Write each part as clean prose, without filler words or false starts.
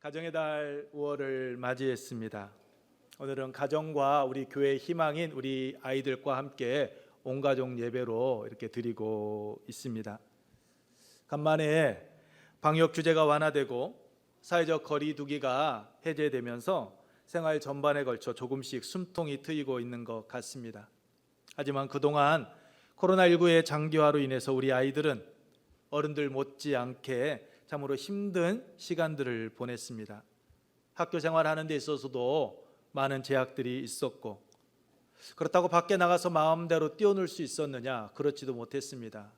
가정의 달 5월을 맞이했습니다. 오늘은 가정과 우리 교회의 희망인 우리 아이들과 함께 온가족 예배로 이렇게 드리고 있습니다. 간만에 방역 규제가 완화되고 사회적 거리 두기가 해제되면서 생활 전반에 걸쳐 조금씩 숨통이 트이고 있는 것 같습니다. 하지만 그동안 코로나19의 장기화로 인해서 우리 아이들은 어른들 못지않게 참으로 힘든 시간들을 보냈습니다. 학교 생활하는 데 있어서도 많은 제약들이 있었고, 그렇다고 밖에 나가서 마음대로 뛰어놀 수 있었느냐? 그렇지도 못했습니다.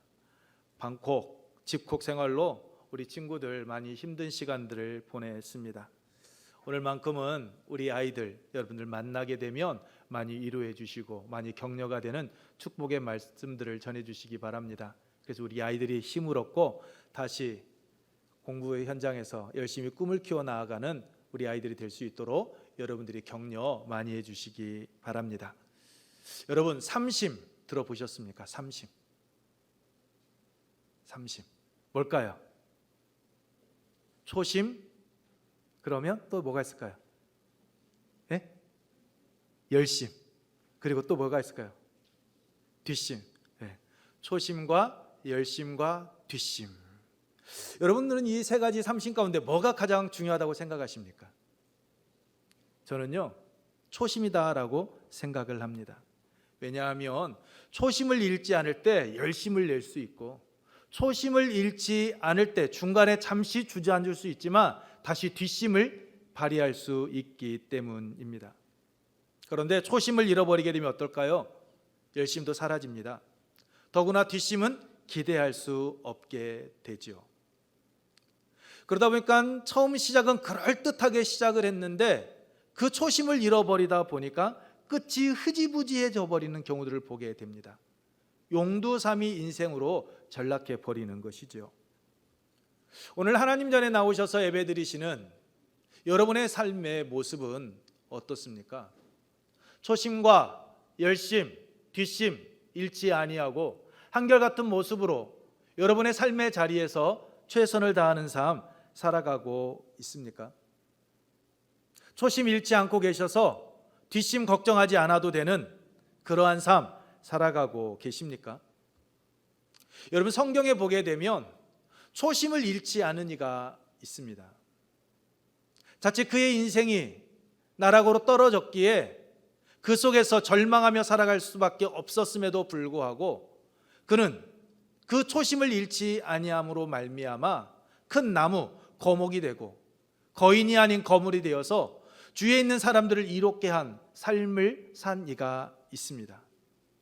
방콕, 집콕 생활로 우리 친구들 많이 힘든 시간들을 보냈습니다. 오늘만큼은 우리 아이들 여러분들 만나게 되면 많이 위로해 주시고 많이 격려가 되는 축복의 말씀들을 전해 주시기 바랍니다. 그래서 우리 아이들이 힘을 얻고 다시 공부의 현장에서 열심히 꿈을 키워 나아가는 우리 아이들이 될 수 있도록 여러분들이 격려 많이 해주시기 바랍니다. 여러분, 삼심 들어보셨습니까? 삼심 뭘까요? 초심, 그러면 또 뭐가 있을까요? 네? 열심, 그리고 또 뭐가 있을까요? 뒷심. 네. 초심과 열심과 뒷심. 여러분들은 이 세 가지 삼심 가운데 뭐가 가장 중요하다고 생각하십니까? 저는요, 초심이다라고 생각을 합니다. 왜냐하면 초심을 잃지 않을 때 열심을 낼 수 있고, 초심을 잃지 않을 때 중간에 잠시 주저앉을 수 있지만 다시 뒷심을 발휘할 수 있기 때문입니다. 그런데 초심을 잃어버리게 되면 어떨까요? 열심도 사라집니다. 더구나 뒷심은 기대할 수 없게 되죠. 그러다 보니까 처음 시작은 그럴듯하게 시작을 했는데 그 초심을 잃어버리다 보니까 끝이 흐지부지해져 버리는 경우들을 보게 됩니다. 용두삼이 인생으로 전락해 버리는 것이죠. 오늘 하나님 전에 나오셔서 예배드리시는 여러분의 삶의 모습은 어떻습니까? 초심과 열심, 뒷심 잃지 아니하고 한결같은 모습으로 여러분의 삶의 자리에서 최선을 다하는 삶 살아가고 있습니까? 초심 잃지 않고 계셔서 뒷심 걱정하지 않아도 되는 그러한 삶 살아가고 계십니까? 여러분, 성경에 보게 되면 초심을 잃지 않은 이가 있습니다. 자칫 그의 인생이 나락으로 떨어졌기에 그 속에서 절망하며 살아갈 수밖에 없었음에도 불구하고 그는 그 초심을 잃지 아니함으로 말미암아 큰 나무, 거목이 되고 거인이 아닌 거물이 되어서 주위에 있는 사람들을 이롭게 한 삶을 산 이가 있습니다.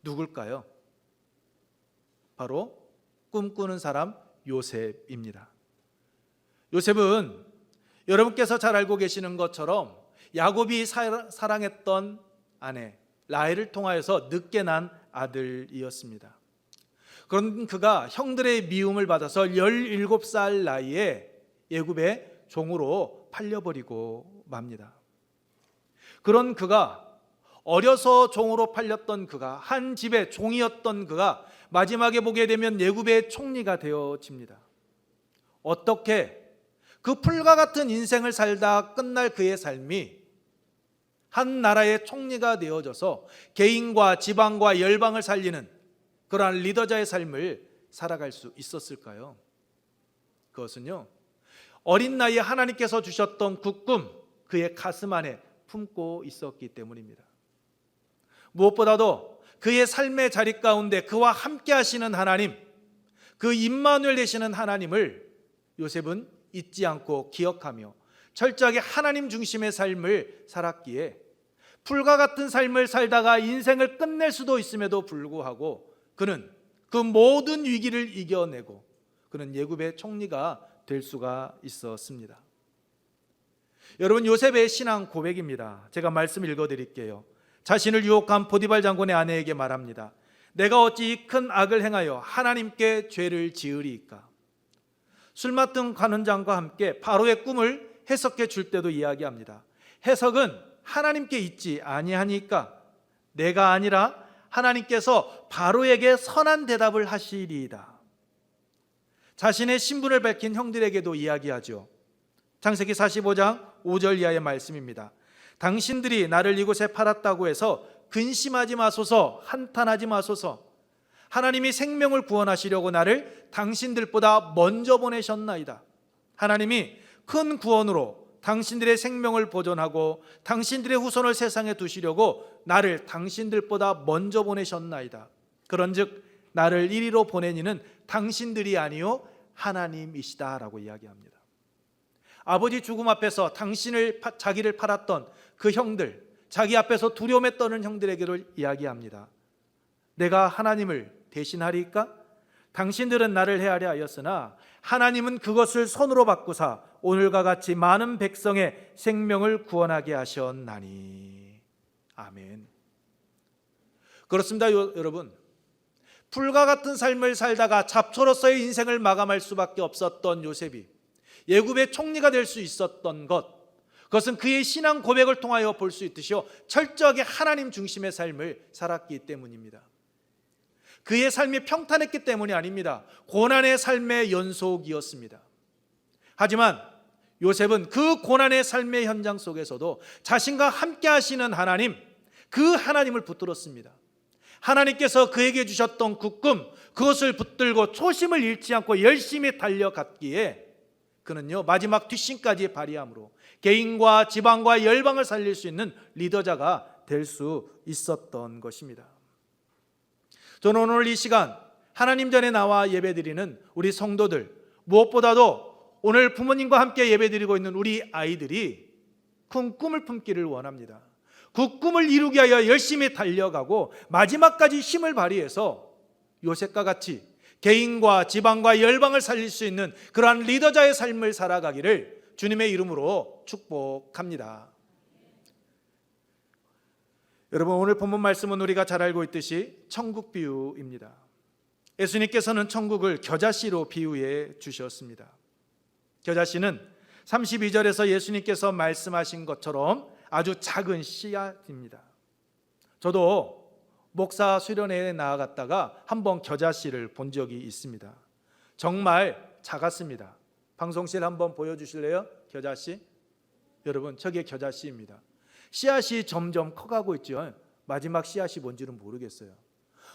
누굴까요? 바로 꿈꾸는 사람 요셉입니다. 요셉은 여러분께서 잘 알고 계시는 것처럼 야곱이 사랑했던 아내 라헬을 통하여서 늦게 난 아들이었습니다. 그런 그가 형들의 미움을 받아서 17살 나이에 애굽의 종으로 팔려버리고 맙니다. 그런 그가 어려서 종으로 팔렸던 그가 한 집의 종이었던 그가 마지막에 보게 되면 애굽의 총리가 되어집니다. 어떻게 그 풀과 같은 인생을 살다 끝날 그의 삶이 한 나라의 총리가 되어져서 개인과 지방과 열방을 살리는 그러한 리더자의 삶을 살아갈 수 있었을까요? 그것은요, 어린 나이에 하나님께서 주셨던 그 꿈, 그의 가슴 안에 품고 있었기 때문입니다. 무엇보다도 그의 삶의 자리 가운데 그와 함께 하시는 하나님, 그 임마누엘 되시는 하나님을 요셉은 잊지 않고 기억하며 철저하게 하나님 중심의 삶을 살았기에 풀과 같은 삶을 살다가 인생을 끝낼 수도 있음에도 불구하고 그는 그 모든 위기를 이겨내고 그는 애굽의 총리가 될 수가 있었습니다. 여러분, 요셉의 신앙 고백입니다. 제가 말씀 읽어드릴게요. 자신을 유혹한 보디발 장군의 아내에게 말합니다. 내가 어찌 이 큰 악을 행하여 하나님께 죄를 지으리이까? 술 맡은 관원장과 함께 바로의 꿈을 해석해 줄 때도 이야기합니다. 해석은 하나님께 있지 아니하니까 내가 아니라 하나님께서 바로에게 선한 대답을 하시리이다. 자신의 신분을 밝힌 형들에게도 이야기하죠. 창세기 45장 5절 이하의 말씀입니다. 당신들이 나를 이곳에 팔았다고 해서 근심하지 마소서, 한탄하지 마소서. 하나님이 생명을 구원하시려고 나를 당신들보다 먼저 보내셨나이다. 하나님이 큰 구원으로 당신들의 생명을 보존하고 당신들의 후손을 세상에 두시려고 나를 당신들보다 먼저 보내셨나이다. 그런즉 나를 이리로 보내니는 당신들이 아니요 하나님이시다라고 이야기합니다. 아버지 죽음 앞에서 자기를 팔았던 그 형들, 자기 앞에서 두려움에 떠는 형들에게를 이야기합니다. 내가 하나님을 대신하리까? 당신들은 나를 헤아려 하였으나 하나님은 그것을 손으로 바꾸사 오늘과 같이 많은 백성의 생명을 구원하게 하셨나니. 아멘. 그렇습니다, 여러분. 불과 같은 삶을 살다가 잡초로서의 인생을 마감할 수밖에 없었던 요셉이 애굽의 총리가 될 수 있었던 그것은 그의 신앙 고백을 통하여 볼 수 있듯이요, 철저하게 하나님 중심의 삶을 살았기 때문입니다. 그의 삶이 평탄했기 때문이 아닙니다. 고난의 삶의 연속이었습니다. 하지만 요셉은 그 고난의 삶의 현장 속에서도 자신과 함께 하시는 하나님, 그 하나님을 붙들었습니다. 하나님께서 그에게 주셨던 국금, 그것을 붙들고 초심을 잃지 않고 열심히 달려갔기에 그는요, 마지막 뒷심까지 발휘함으로 개인과 지방과 열방을 살릴 수 있는 리더자가 될 수 있었던 것입니다. 저는 오늘 이 시간 하나님 전에 나와 예배드리는 우리 성도들, 무엇보다도 오늘 부모님과 함께 예배드리고 있는 우리 아이들이 큰 꿈을 품기를 원합니다. 그 꿈을 이루기 위하여 열심히 달려가고 마지막까지 힘을 발휘해서 요셉과 같이 개인과 지방과 열방을 살릴 수 있는 그러한 리더자의 삶을 살아가기를 주님의 이름으로 축복합니다. 여러분, 오늘 본문 말씀은 우리가 잘 알고 있듯이 천국 비유입니다. 예수님께서는 천국을 겨자씨로 비유해 주셨습니다. 겨자씨는 32절에서 예수님께서 말씀하신 것처럼 아주 작은 씨앗입니다. 저도 목사 수련회에 나아갔다가 한번 겨자씨를 본 적이 있습니다. 정말 작았습니다. 방송실 한번 보여주실래요? 겨자씨. 여러분, 저게 겨자씨입니다. 씨앗이 점점 커가고 있죠. 마지막 씨앗이 뭔지는 모르겠어요.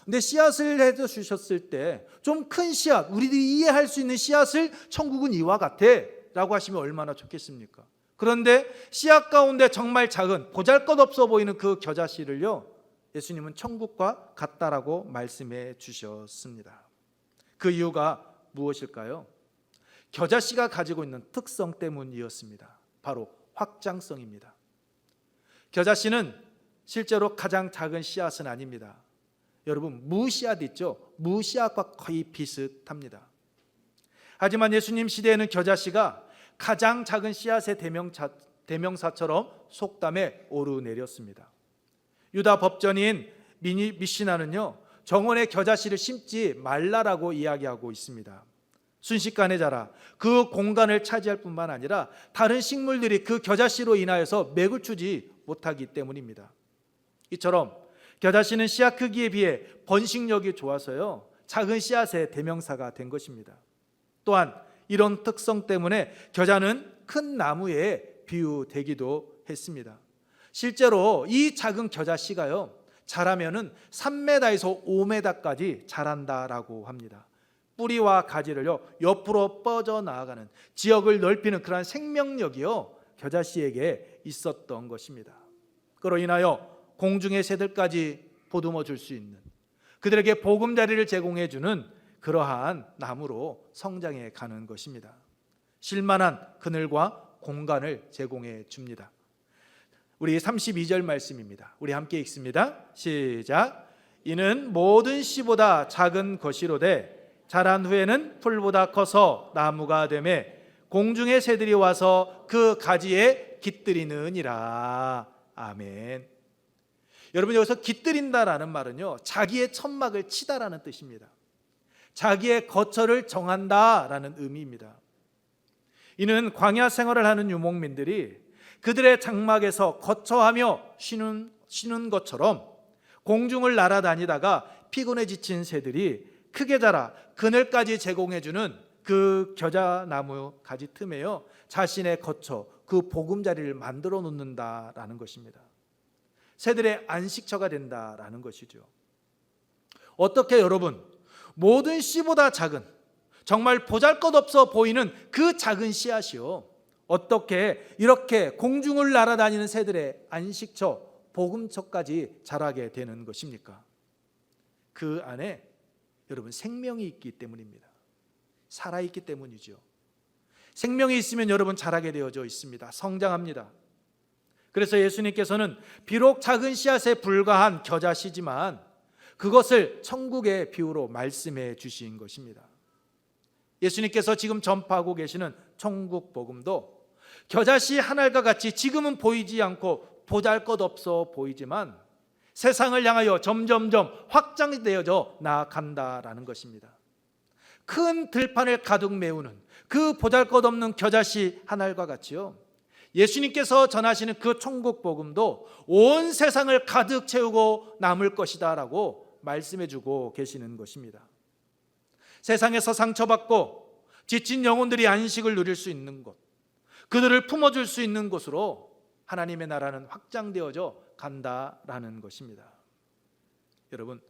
근데 씨앗을 해주셨을 때 좀 큰 씨앗, 우리들이 이해할 수 있는 씨앗을 천국은 이와 같아 라고 하시면 얼마나 좋겠습니까? 그런데 씨앗 가운데 정말 작은 보잘것없어 보이는 그 겨자씨를요, 예수님은 천국과 같다라고 말씀해 주셨습니다. 그 이유가 무엇일까요? 겨자씨가 가지고 있는 특성 때문이었습니다. 바로 확장성입니다. 겨자씨는 실제로 가장 작은 씨앗은 아닙니다. 여러분, 무씨앗 있죠? 무씨앗과 거의 비슷합니다. 하지만 예수님 시대에는 겨자씨가 가장 작은 씨앗의 대명사처럼 속담에 오르내렸습니다. 유다 법전인 미시나는요, 정원에 겨자씨를 심지 말라라고 이야기하고 있습니다. 순식간에 자라 그 공간을 차지할 뿐만 아니라 다른 식물들이 그 겨자씨로 인하여서 맥을 추지 못하기 때문입니다. 이처럼 겨자씨는 씨앗 크기에 비해 번식력이 좋아서요, 작은 씨앗의 대명사가 된 것입니다. 또한 이런 특성 때문에 겨자는 큰 나무에 비유되기도 했습니다. 실제로 이 작은 겨자씨가요, 자라면은 3m에서 5m까지 자란다라고 합니다. 뿌리와 가지를요, 옆으로 뻗어 나아가는, 지역을 넓히는 그러한 생명력이요, 겨자씨에게 있었던 것입니다. 그로 인하여 공중의 새들까지 보듬어 줄 수 있는, 그들에게 보금자리를 제공해 주는 그러한 나무로 성장해 가는 것입니다. 쉴만한 그늘과 공간을 제공해 줍니다. 우리 32절 말씀입니다. 우리 함께 읽습니다. 시작. 이는 모든 씨보다 작은 것이로되 자란 후에는 풀보다 커서 나무가 되매 공중의 새들이 와서 그 가지에 깃들이느니라. 아멘. 여러분, 여기서 깃들인다라는 말은요, 자기의 천막을 치다라는 뜻입니다. 자기의 거처를 정한다라는 의미입니다. 이는 광야 생활을 하는 유목민들이 그들의 장막에서 거처하며 쉬는 것처럼 공중을 날아다니다가 피곤해 지친 새들이 크게 자라 그늘까지 제공해주는 그 겨자나무 가지 틈에요 자신의 거처, 그 보금자리를 만들어 놓는다라는 것입니다. 새들의 안식처가 된다라는 것이죠. 어떻게 여러분, 모든 씨보다 작은, 정말 보잘것없어 보이는 그 작은 씨앗이요, 어떻게 이렇게 공중을 날아다니는 새들의 안식처, 보금처까지 자라게 되는 것입니까? 그 안에 여러분 생명이 있기 때문입니다. 살아있기 때문이죠. 생명이 있으면 여러분 자라게 되어져 있습니다. 성장합니다. 그래서 예수님께서는 비록 작은 씨앗에 불과한 겨자씨지만 그것을 천국의 비유로 말씀해 주신 것입니다. 예수님께서 지금 전파하고 계시는 천국 복음도 겨자씨 한 알과 같이 지금은 보이지 않고 보잘것없어 보이지만 세상을 향하여 점점점 확장되어져 나아간다라는 것입니다. 큰 들판을 가득 메우는 그 보잘것없는 겨자씨 한 알과 같이요, 예수님께서 전하시는 그 천국 복음도 온 세상을 가득 채우고 남을 것이다 라고 말씀해 주고 계시는 것입니다. 세상에서 상처받고 지친 영혼들이 안식을 누릴 수 있는 곳, 그들을 품어줄 수 있는 곳으로 하나님의 나라는 확장되어져 간다라는 것입니다. 여러분,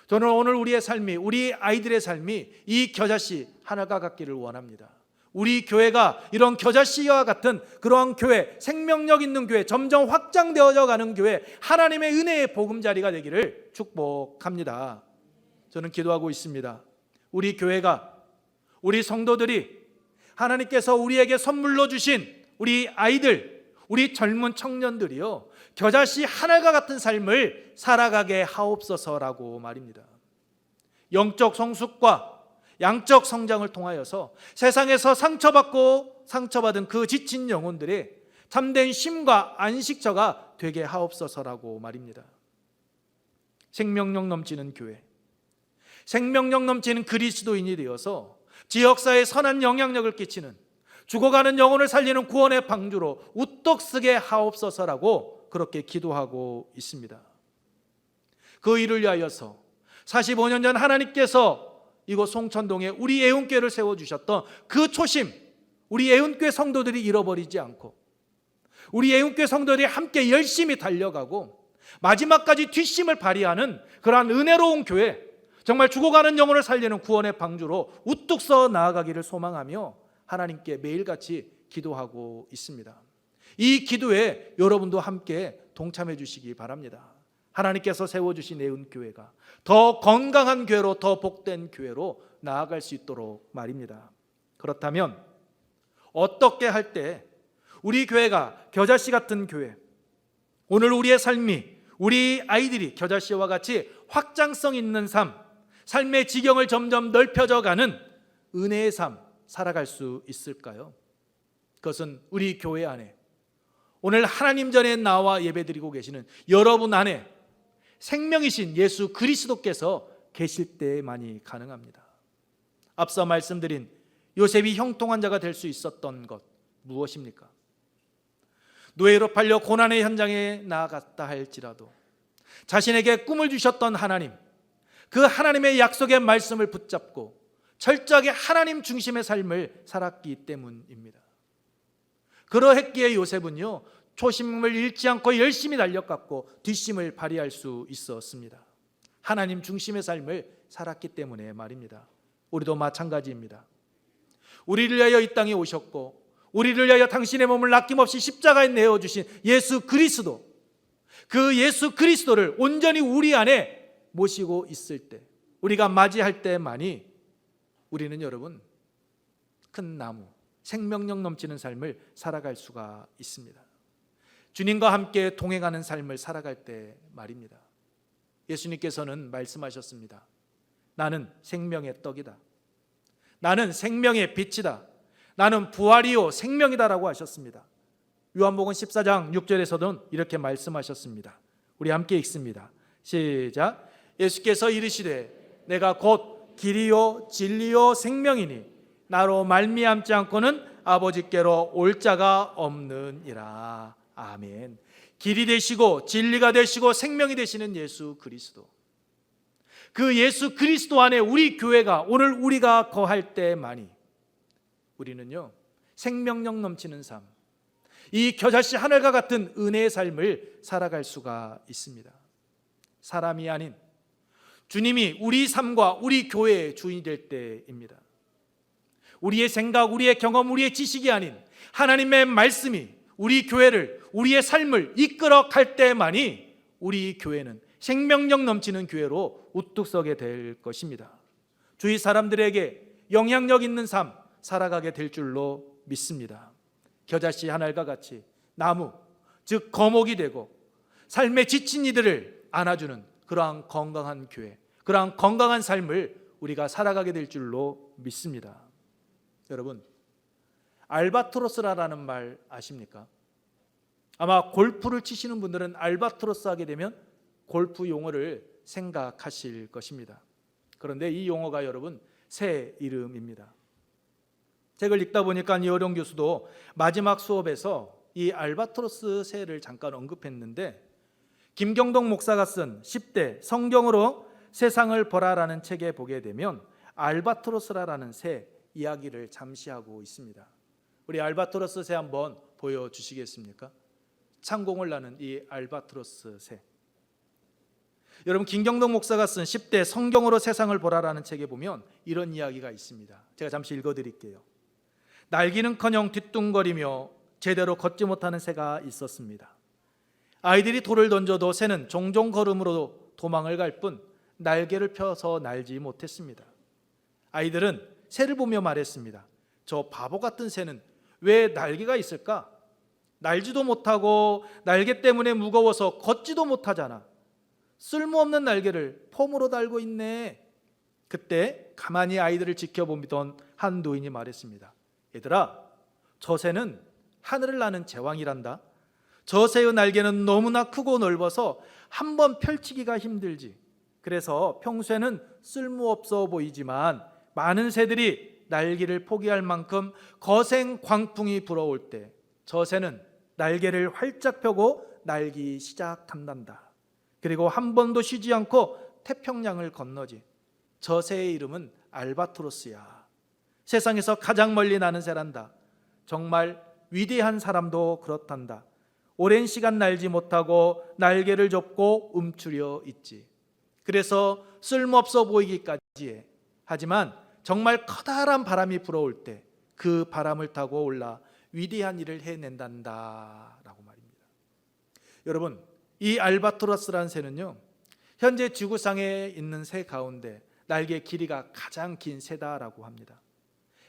저는 오늘 우리의 삶이, 우리 아이들의 삶이 이 겨자씨 하나가 같기를 원합니다. 우리 교회가 이런 겨자씨와 같은 그러한 교회, 생명력 있는 교회, 점점 확장되어져 가는 교회, 하나님의 은혜의 보금자리가 되기를 축복합니다. 저는 기도하고 있습니다. 우리 교회가, 우리 성도들이 하나님께서 우리에게 선물로 주신 우리 아이들, 우리 젊은 청년들이요, 겨자씨 하나가 같은 삶을 살아가게 하옵소서라고 말입니다. 영적 성숙과 양적 성장을 통하여서 세상에서 상처받은 그 지친 영혼들이 참된 쉼과 안식처가 되게 하옵소서라고 말입니다. 생명력 넘치는 교회, 생명력 넘치는 그리스도인이 되어서 지역사회에 선한 영향력을 끼치는, 죽어가는 영혼을 살리는 구원의 방주로 우뚝 서게 하옵소서라고 그렇게 기도하고 있습니다. 그 일을 위하여서 45년 전 하나님께서 이곳 송천동에 우리 애운교회를 세워주셨던 그 초심, 우리 애운교회 성도들이 잃어버리지 않고 우리 애운교회 성도들이 함께 열심히 달려가고 마지막까지 뒷심을 발휘하는 그러한 은혜로운 교회, 정말 죽어가는 영혼을 살리는 구원의 방주로 우뚝 서 나아가기를 소망하며 하나님께 매일같이 기도하고 있습니다. 이 기도에 여러분도 함께 동참해 주시기 바랍니다. 하나님께서 세워주신 애운교회가 더 건강한 교회로, 더 복된 교회로 나아갈 수 있도록 말입니다. 그렇다면 어떻게 할 때 우리 교회가 겨자씨 같은 교회, 오늘 우리의 삶이, 우리 아이들이 겨자씨와 같이 확장성 있는 삶, 삶의 지경을 점점 넓혀져 가는 은혜의 삶 살아갈 수 있을까요? 그것은 우리 교회 안에, 오늘 하나님 전에 나와 예배드리고 계시는 여러분 안에 생명이신 예수 그리스도께서 계실 때만이 가능합니다. 앞서 말씀드린 요셉이 형통한 자가 될 수 있었던 것 무엇입니까? 노예로 팔려 고난의 현장에 나아갔다 할지라도 자신에게 꿈을 주셨던 하나님, 그 하나님의 약속의 말씀을 붙잡고 철저하게 하나님 중심의 삶을 살았기 때문입니다. 그러했기에 요셉은요, 초심을 잃지 않고 열심히 달려갔고 뒷심을 발휘할 수 있었습니다. 하나님 중심의 삶을 살았기 때문에 말입니다. 우리도 마찬가지입니다. 우리를 위하여 이 땅에 오셨고 우리를 위하여 당신의 몸을 아낌없이 십자가에 내어주신 예수 그리스도, 그 예수 그리스도를 온전히 우리 안에 모시고 있을 때, 우리가 맞이할 때만이 우리는 여러분 큰 나무, 생명력 넘치는 삶을 살아갈 수가 있습니다. 주님과 함께 동행하는 삶을 살아갈 때 말입니다. 예수님께서는 말씀하셨습니다. 나는 생명의 떡이다. 나는 생명의 빛이다. 나는 부활이요 생명이다라고 하셨습니다. 요한복음 14장 6절에서는 이렇게 말씀하셨습니다. 우리 함께 읽습니다. 시작. 예수께서 이르시되 내가 곧 길이요 진리요 생명이니 나로 말미암지 않고는 아버지께로 올 자가 없느니라. 아멘. 길이 되시고 진리가 되시고 생명이 되시는 예수 그리스도, 그 예수 그리스도 안에 우리 교회가, 오늘 우리가 거할 때만이 우리는요 생명력 넘치는 삶, 이 겨자씨 하늘과 같은 은혜의 삶을 살아갈 수가 있습니다. 사람이 아닌 주님이 우리 삶과 우리 교회의 주인이 될 때입니다. 우리의 생각, 우리의 경험, 우리의 지식이 아닌 하나님의 말씀이 우리 교회를, 우리의 삶을 이끌어 갈 때만이 우리 교회는 생명력 넘치는 교회로 우뚝 서게 될 것입니다. 주위 사람들에게 영향력 있는 삶 살아가게 될 줄로 믿습니다. 겨자씨 하늘과 같이 나무, 즉 거목이 되고 삶에 지친 이들을 안아주는 그러한 건강한 교회, 그러한 건강한 삶을 우리가 살아가게 될 줄로 믿습니다. 여러분, 알바트로스라는 말 아십니까? 아마 골프를 치시는 분들은 알바트로스 하게 되면 골프 용어를 생각하실 것입니다. 그런데 이 용어가 여러분 새 이름입니다. 책을 읽다 보니까 이어령 교수도 마지막 수업에서 이 알바트로스 새를 잠깐 언급했는데, 김경동 목사가 쓴 10대 성경으로 세상을 보라라는 책에 보게 되면 알바트로스라는 새 이야기를 잠시 하고 있습니다. 우리 알바트로스 새 한번 보여주시겠습니까? 창공을 나는 이 알바트로스 새. 여러분, 김경동 목사가 쓴 10대 성경으로 세상을 보라라는 책에 보면 이런 이야기가 있습니다. 제가 잠시 읽어드릴게요. 날기는커녕 뒤뚱거리며 제대로 걷지 못하는 새가 있었습니다. 아이들이 돌을 던져도 새는 종종 걸음으로 도망을 갈 뿐 날개를 펴서 날지 못했습니다. 아이들은 새를 보며 말했습니다. 저 바보 같은 새는 왜 날개가 있을까? 날지도 못하고 날개 때문에 무거워서 걷지도 못하잖아. 쓸모없는 날개를 폼으로 달고 있네. 그때 가만히 아이들을 지켜보던 한 노인이 말했습니다. 얘들아, 저 새는 하늘을 나는 제왕이란다. 저 새의 날개는 너무나 크고 넓어서 한번 펼치기가 힘들지. 그래서 평소에는 쓸모없어 보이지만 많은 새들이 날개를 포기할 만큼 거센 광풍이 불어올 때 저 새는 날개를 활짝 펴고 날기 시작한단다. 그리고 한 번도 쉬지 않고 태평양을 건너지. 저 새의 이름은 알바트로스야. 세상에서 가장 멀리 나는 새란다. 정말 위대한 사람도 그렇단다. 오랜 시간 날지 못하고 날개를 접고 움츠려 있지. 그래서 쓸모없어 보이기까지 해. 하지만 정말 커다란 바람이 불어올 때 그 바람을 타고 올라 위대한 일을 해낸단다 라고 말입니다. 여러분, 이 알바트로스라는 새는요 현재 지구상에 있는 새 가운데 날개 길이가 가장 긴 새다라고 합니다.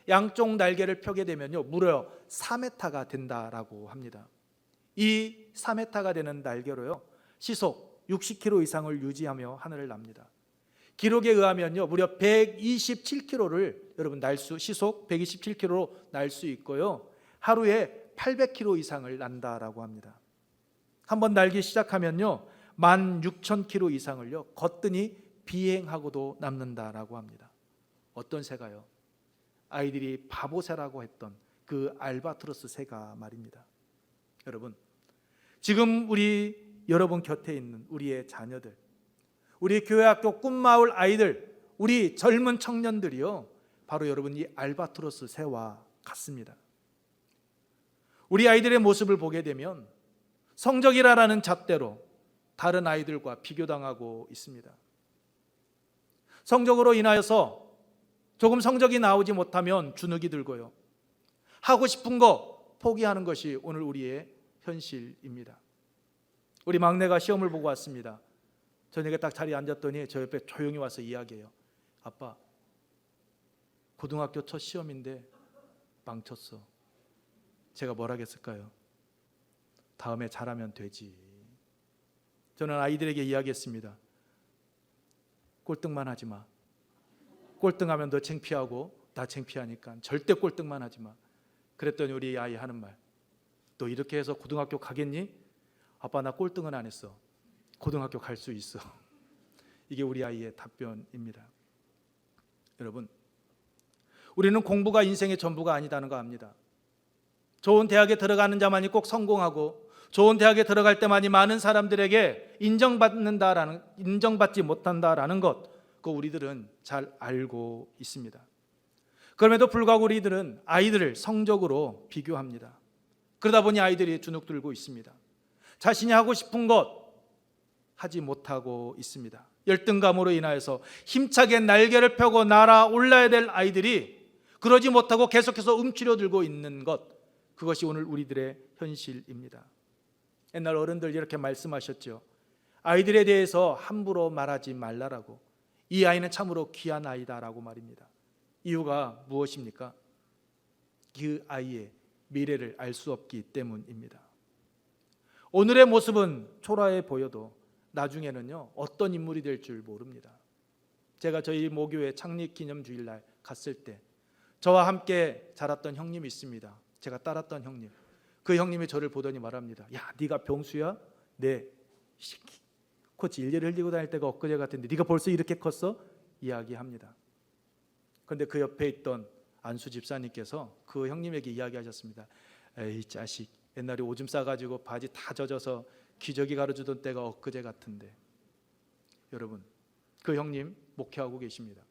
양쪽 날개를 펴게 되면요 무려 4m가 된다라고 합니다. 이 4m가 되는 날개로요 시속 60km 이상을 유지하며 하늘을 납니다. 기록에 의하면요 무려 127km를 여러분 시속 127km로 날 수 있고요 하루에 800km 이상을 난다라고 합니다. 한번 날기 시작하면요 16,000km 이상을요 거뜬히 비행하고도 남는다라고 합니다. 어떤 새가요? 아이들이 바보새라고 했던 그 알바트로스 새가 말입니다. 여러분, 지금 여러분 곁에 있는 우리의 자녀들, 우리 교회학교 꿈마을 아이들, 우리 젊은 청년들이요 바로 여러분 이 알바트로스 새와 같습니다. 우리 아이들의 모습을 보게 되면 성적이라는 잣대로 다른 아이들과 비교당하고 있습니다. 성적으로 인하여서 조금 성적이 나오지 못하면 주눅이 들고요 하고 싶은 거 포기하는 것이 오늘 우리의 현실입니다. 우리 막내가 시험을 보고 왔습니다. 저녁에 딱 자리에 앉았더니 저 옆에 조용히 와서 이야기해요. 아빠, 고등학교 첫 시험인데 망쳤어. 제가 뭘 하겠을까요? 다음에 잘하면 되지. 저는 아이들에게 이야기했습니다. 꼴등만 하지 마. 꼴등하면 너 창피하고 나 창피하니까 절대 꼴등만 하지 마. 그랬더니 우리 아이 하는 말, 너 이렇게 해서 고등학교 가겠니? 아빠, 나 꼴등은 안 했어. 고등학교 갈 수 있어. 이게 우리 아이의 답변입니다. 여러분, 우리는 공부가 인생의 전부가 아니다는 거 압니다. 좋은 대학에 들어가는 자만이 꼭 성공하고 좋은 대학에 들어갈 때만이 많은 사람들에게 인정받지 못한다라는 것, 그거 우리들은 잘 알고 있습니다. 그럼에도 불구하고 우리들은 아이들을 성적으로 비교합니다. 그러다 보니 아이들이 주눅들고 있습니다. 자신이 하고 싶은 것 하지 못하고 있습니다. 열등감으로 인하여서 힘차게 날개를 펴고 날아올라야 될 아이들이 그러지 못하고 계속해서 움츠려 들고 있는 것, 그것이 오늘 우리들의 현실입니다. 옛날 어른들 이렇게 말씀하셨죠. 아이들에 대해서 함부로 말하지 말라라고. 이 아이는 참으로 귀한 아이다라고 말입니다. 이유가 무엇입니까? 그 아이의 미래를 알 수 없기 때문입니다. 오늘의 모습은 초라해 보여도 나중에는요 어떤 인물이 될 줄 모릅니다. 제가 저희 모교회 창립 기념주일날 갔을 때 저와 함께 자랐던 형님이 있습니다. 제가 따랐던 형님. 그 형님이 저를 보더니 말합니다. 야, 네가 병수야? 네. 코치 일일이 흘리고 다닐 때가 엊그제 같은데 네가 벌써 이렇게 컸어? 이야기합니다. 그런데 그 옆에 있던 안수 집사님께서 그 형님에게 이야기하셨습니다. 에이 자식, 옛날에 오줌 싸가지고 바지 다 젖어서 기저귀 가르주던 때가 엊그제 같은데. 여러분, 그 형님 목회하고 계십니다.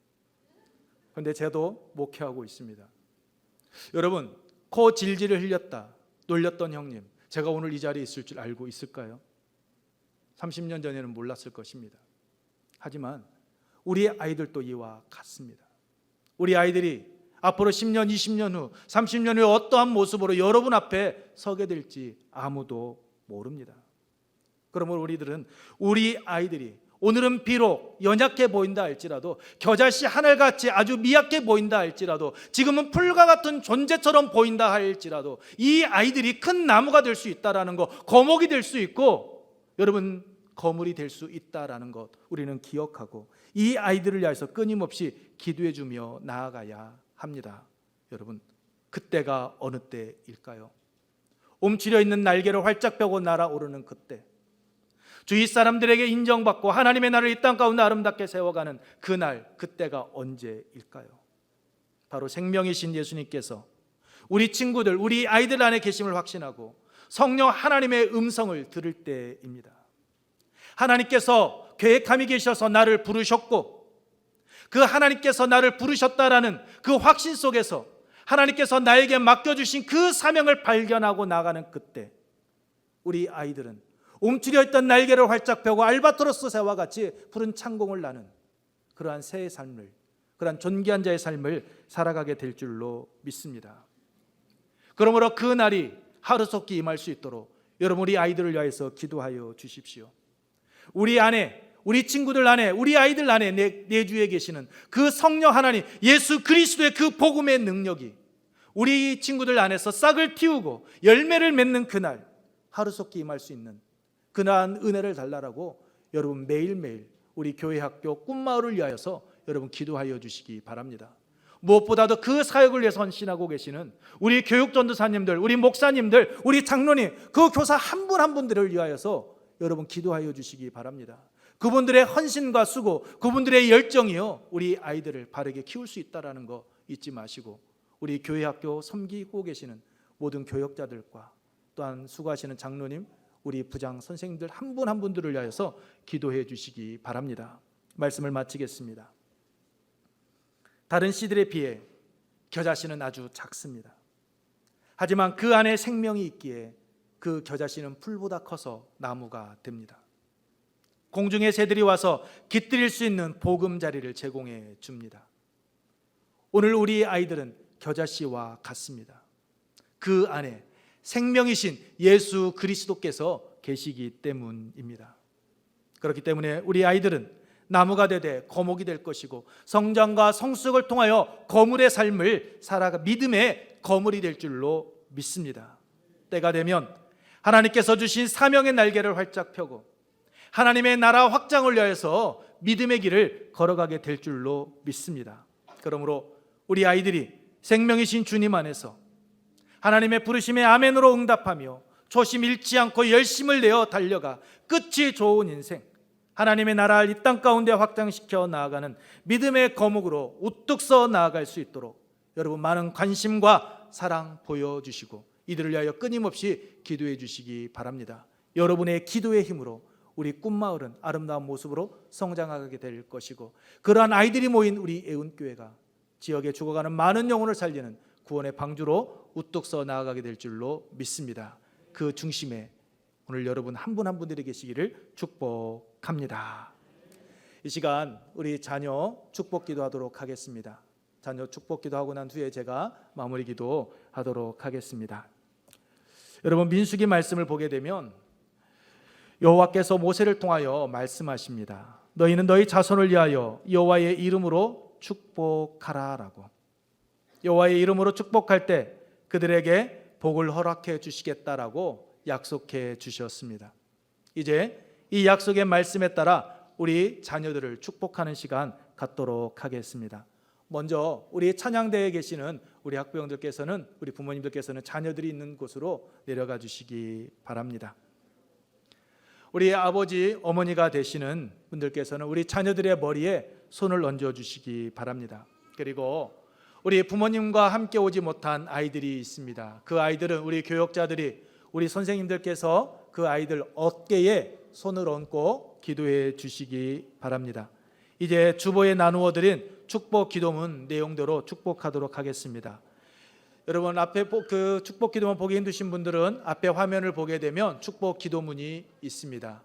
그런데 저도 목회하고 있습니다. 여러분, 코 질질을 흘렸다 놀렸던 형님, 제가 오늘 이 자리에 있을 줄 알고 있을까요? 30년 전에는 몰랐을 것입니다. 하지만 우리 아이들도 이와 같습니다. 우리 아이들이 앞으로 10년, 20년 후, 30년 후에 어떠한 모습으로 여러분 앞에 서게 될지 아무도 모릅니다. 그러므로 우리들은 우리 아이들이 오늘은 비록 연약해 보인다 할지라도, 겨자씨 하늘같이 아주 미약해 보인다 할지라도, 지금은 풀과 같은 존재처럼 보인다 할지라도 이 아이들이 큰 나무가 될 수 있다라는 것, 거목이 될 수 있고 여러분 거물이 될 수 있다라는 것 우리는 기억하고 이 아이들을 위해서 끊임없이 기도해 주며 나아가야 합니다. 여러분, 그때가 어느 때일까요? 움츠려 있는 날개를 활짝 펴고 날아오르는 그때, 주위 사람들에게 인정받고 하나님의 나라를 이 땅 가운데 아름답게 세워가는 그날, 그때가 언제일까요? 바로 생명이신 예수님께서 우리 친구들, 우리 아이들 안에 계심을 확신하고 성령 하나님의 음성을 들을 때입니다. 하나님께서 계획함이 계셔서 나를 부르셨고 그 하나님께서 나를 부르셨다라는 그 확신 속에서 하나님께서 나에게 맡겨주신 그 사명을 발견하고 나가는 그때, 우리 아이들은 움츠려 있던 날개를 활짝 펴고 알바트로스 새와 같이 푸른 창공을 나는 그러한 새의 삶을, 그러한 존귀한 자의 삶을 살아가게 될 줄로 믿습니다. 그러므로 그 날이 하루속히 임할 수 있도록 여러분 우리 아이들을 위하여서 기도하여 주십시오. 우리 안에, 우리 친구들 안에, 우리 아이들 안에 내 주위에 계시는 그 성령 하나님 예수 그리스도의 그 복음의 능력이 우리 친구들 안에서 싹을 틔우고 열매를 맺는 그날, 하루속히 임할 수 있는 그러한 은혜를 달라라고 여러분 매일매일 우리 교회 학교 꿈마을을 위하여서 여러분 기도하여 주시기 바랍니다. 무엇보다도 그 사역을 위해서 헌신하고 계시는 우리 교육전도사님들, 우리 목사님들, 우리 장로님, 그 교사 한 분 한 분들을 위하여서 여러분 기도하여 주시기 바랍니다. 그분들의 헌신과 수고, 그분들의 열정이요 우리 아이들을 바르게 키울 수 있다는 거 잊지 마시고 우리 교회 학교 섬기고 계시는 모든 교역자들과 또한 수고하시는 장로님, 우리 부장 선생님들 한 분 한 분들을 위하여서 기도해 주시기 바랍니다. 말씀을 마치겠습니다. 다른 씨들에 비해 겨자씨는 아주 작습니다. 하지만 그 안에 생명이 있기에 그 겨자씨는 풀보다 커서 나무가 됩니다. 공중의 새들이 와서 깃들일 수 있는 보금자리를 제공해 줍니다. 오늘 우리 아이들은 겨자씨와 같습니다. 그 안에 생명이신 예수 그리스도께서 계시기 때문입니다. 그렇기 때문에 우리 아이들은 나무가 되되 거목이 될 것이고 성장과 성숙을 통하여 거물의 삶을 살아가 믿음의 거물이 될 줄로 믿습니다. 때가 되면 하나님께서 주신 사명의 날개를 활짝 펴고 하나님의 나라 확장을 위하여서 믿음의 길을 걸어가게 될 줄로 믿습니다. 그러므로 우리 아이들이 생명이신 주님 안에서 하나님의 부르심에 아멘으로 응답하며 초심 잃지 않고 열심을 내어 달려가 끝이 좋은 인생, 하나님의 나라를 이 땅 가운데 확장시켜 나아가는 믿음의 거목으로 우뚝 서 나아갈 수 있도록 여러분 많은 관심과 사랑 보여주시고 이들을 위하여 끊임없이 기도해 주시기 바랍니다. 여러분의 기도의 힘으로 우리 꿈마을은 아름다운 모습으로 성장하게 될 것이고 그러한 아이들이 모인 우리 애운교회가 지역에 죽어가는 많은 영혼을 살리는 구원의 방주로 우뚝 서 나아가게 될 줄로 믿습니다. 그 중심에 오늘 여러분 한 분 한 분들이 계시기를 축복합니다. 이 시간 우리 자녀 축복 기도하도록 하겠습니다. 자녀 축복 기도하고 난 후에 제가 마무리 기도하도록 하겠습니다. 여러분, 민수기 말씀을 보게 되면 여호와께서 모세를 통하여 말씀하십니다. 너희는 너희 자손을 위하여 여호와의 이름으로 축복하라라고. 여호와의 이름으로 축복할 때 그들에게 복을 허락해 주시겠다라고 약속해 주셨습니다. 이제 이 약속의 말씀에 따라 우리 자녀들을 축복하는 시간 갖도록 하겠습니다. 먼저 우리 찬양대에 계시는 우리 학부형들께서는, 우리 부모님들께서는 자녀들이 있는 곳으로 내려가 주시기 바랍니다. 우리 아버지, 어머니가 되시는 분들께서는 우리 자녀들의 머리에 손을 얹어 주시기 바랍니다. 그리고 우리 부모님과 함께 오지 못한 아이들이 있습니다. 그 아이들은 우리 교역자들이, 우리 선생님들께서 그 아이들 어깨에 손을 얹고 기도해 주시기 바랍니다. 이제 주보에 나누어 드린 축복 기도문 내용대로 축복하도록 하겠습니다. 여러분, 앞에 그 축복 기도문 보기 힘드신 분들은 앞에 화면을 보게 되면 축복 기도문이 있습니다.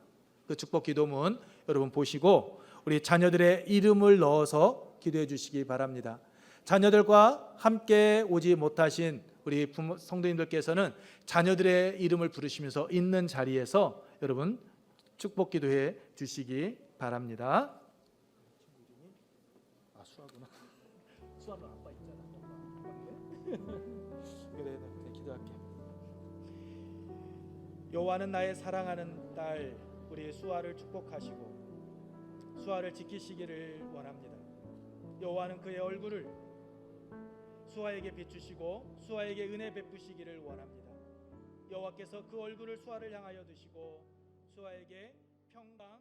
그 축복 기도문 여러분 보시고 우리 자녀들의 이름을 넣어서 기도해 주시기 바랍니다. 자녀들과 함께 오지 못하신 우리 부모 성도님들께서는 자녀들의 이름을 부르시면서 있는 자리에서 여러분 축복 기도해 주시기 바랍니다. 수아구나. 수아는 아빠 있잖아. 그래, 기도할게. 여호와는 나의 사랑하는 딸 우리 수아를 축복하시고 수아를 지키시기를 원합니다. 여호와는 그의 얼굴을 수아에게 비추시고 수아에게 은혜 베푸시기를 원합니다. 여호와께서 그 얼굴을 수아를 향하여 드시고 수아에게 평강